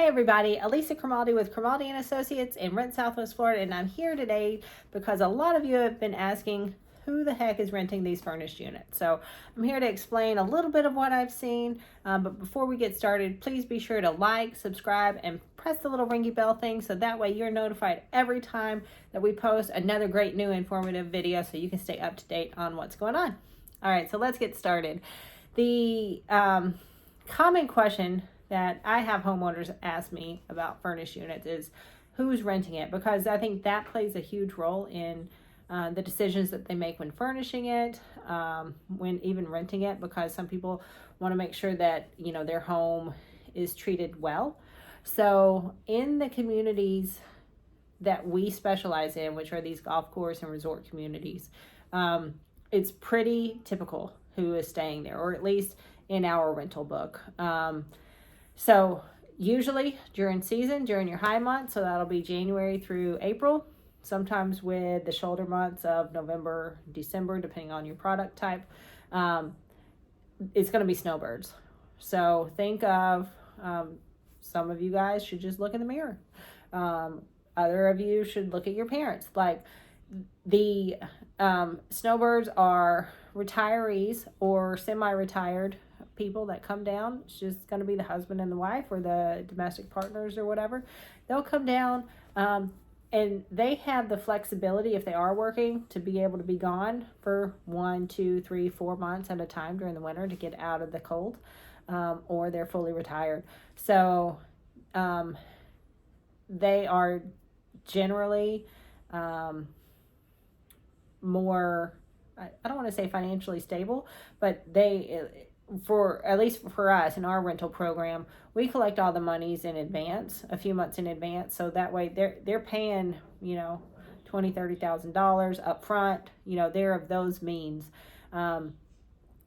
Hey everybody, Alisa Crimaldi with Crimaldi and Associates in RentSWFL, Florida, and I'm here today because a lot of you have been asking who the heck is renting these furnished units. So I'm here to explain a little bit of what I've seen, but before we get started, please be sure to like, subscribe, and press the little ringy bell thing so that way you're notified every time that we post another great new informative video so you can stay up to date on what's going on. All right, so let's get started. The common question that I have homeowners ask me about furnished units is who's renting it, because I think that plays a huge role in the decisions that they make when furnishing it, when even renting it, because some people want to make sure that their home is treated well. So in the communities that we specialize in, which are these golf course and resort communities, it's pretty typical who is staying there, or at least in our rental book. So usually during season, during your high months, so that'll be January through April, sometimes with the shoulder months of November, December, depending on your product type, it's going to be snowbirds. So think of, some of you guys should just look in the mirror. Other of you should look at your parents. Like the snowbirds are retirees or semi-retired people that come down. It's just going to be the husband and the wife or the domestic partners or whatever. They'll come down and they have the flexibility, if they are working, to be able to be gone for 1, 2, 3, 4 months at a time during the winter to get out of the cold, or they're fully retired. So they are generally more, I don't want to say financially stable, but at least for us in our rental program, we collect all the monies in advance, a few months in advance, so that way they're paying $20,000-$30,000 up front. They're of those means.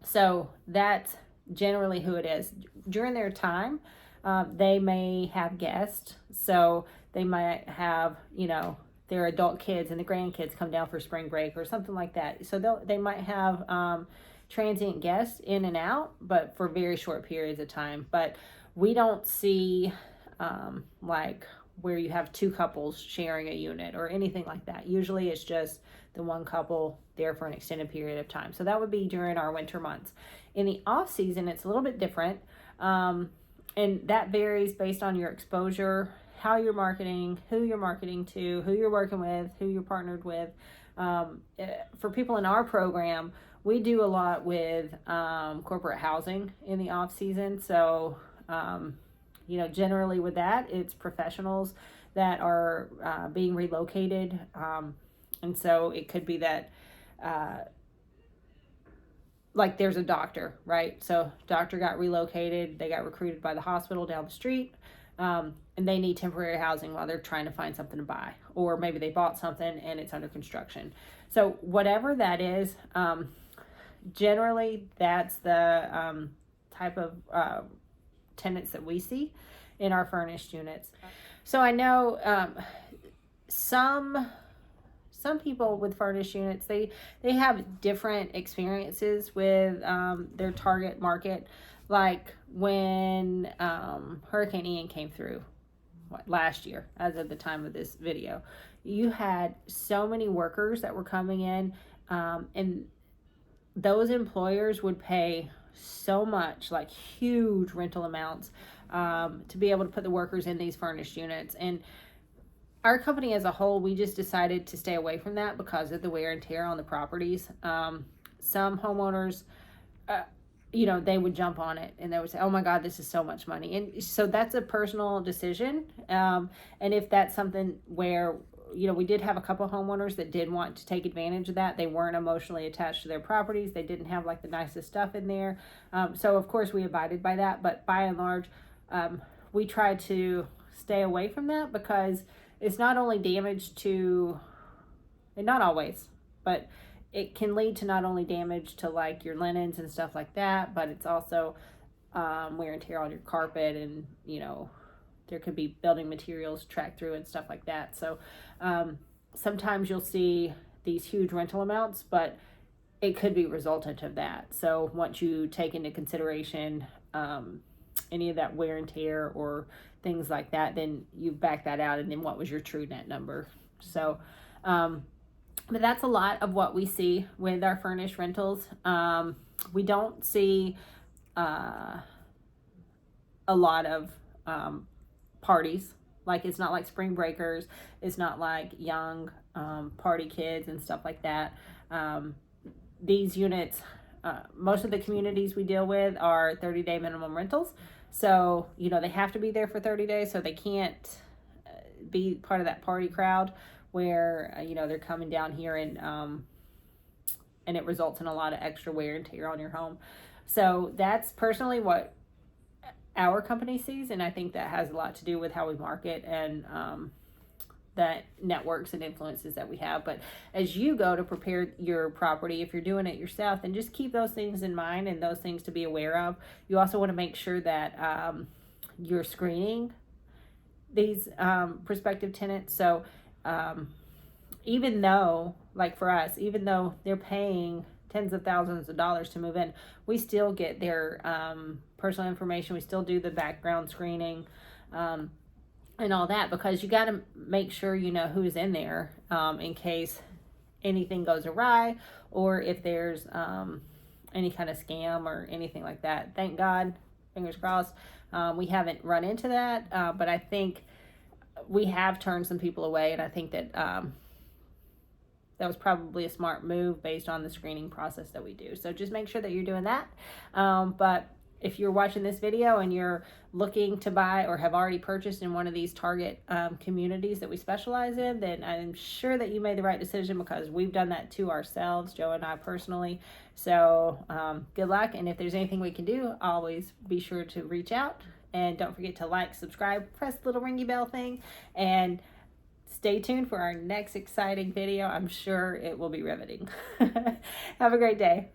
So that's generally who it is. During their time, they may have guests, so they might have their adult kids and the grandkids come down for spring break or something like that. So they might have transient guests in and out, but for very short periods of time. But we don't see like where you have two couples sharing a unit or anything like that. Usually it's just the one couple there for an extended period of time. So that would be during our winter months. In the off season, it's a little bit different. And that varies based on your exposure, how you're marketing, who you're marketing to, who you're working with, who you're partnered with. For people in our program, we do a lot with corporate housing in the off season. So, generally with that, it's professionals that are being relocated. And so it could be that, like there's a doctor, right? So doctor got relocated, they got recruited by the hospital down the street, and they need temporary housing while they're trying to find something to buy. Or maybe they bought something and it's under construction. So whatever that is, generally that's the type of tenants that we see in our furnished units. So I know some people with furnished units, they have different experiences with their target market. Like when Hurricane Ian came through last year, as of the time of this video, you had so many workers that were coming in, and those employers would pay so much, like huge rental amounts, to be able to put the workers in these furnished units. And our company as a whole, we just decided to stay away from that because of the wear and tear on the properties. Some homeowners, they would jump on it and they would say, oh my God, this is so much money. And so that's a personal decision. And if that's something where we did have a couple homeowners that did want to take advantage of that. They weren't emotionally attached to their properties. They didn't have like the nicest stuff in there. So of course we abided by that, but by and large, we try to stay away from that because it's not only damage to, and not always, but it can lead to not only damage to like your linens and stuff like that, but it's also wear and tear on your carpet, and there could be building materials tracked through and stuff like that. So sometimes you'll see these huge rental amounts, but it could be resultant of that. So once you take into consideration any of that wear and tear or things like that, then you back that out, and then what was your true net number. So but that's a lot of what we see with our furnished rentals. We don't see a lot of parties. Like, it's not like spring breakers, it's not like young party kids and stuff like that. These units, most of the communities we deal with are 30-day minimum rentals. So, you know, they have to be there for 30 days, so they can't be part of that party crowd where, you know, they're coming down here and it results in a lot of extra wear and tear on your home. So that's personally what our company sees, and I think that has a lot to do with how we market and that networks and influences that we have. But as you go to prepare your property, if you're doing it yourself, then just keep those things in mind and those things to be aware of. You also want to make sure that you're screening these prospective tenants. So even though, like for us, even though they're paying tens of thousands of dollars to move in, we still get their personal information. We still do the background screening and all that, because you got to make sure you know who's in there in case anything goes awry, or if there's any kind of scam or anything like that. Thank God, fingers crossed, we haven't run into that, but I think we have turned some people away, and I think that that was probably a smart move based on the screening process that we do. So just make sure that you're doing that. But if you're watching this video and you're looking to buy or have already purchased in one of these target communities that we specialize in, then I'm sure that you made the right decision, because we've done that to ourselves, Joe and I personally. So good luck. And if there's anything we can do, always be sure to reach out. And don't forget to like, subscribe, press the little ringy bell thing, and stay tuned for our next exciting video. I'm sure it will be riveting. Have a great day.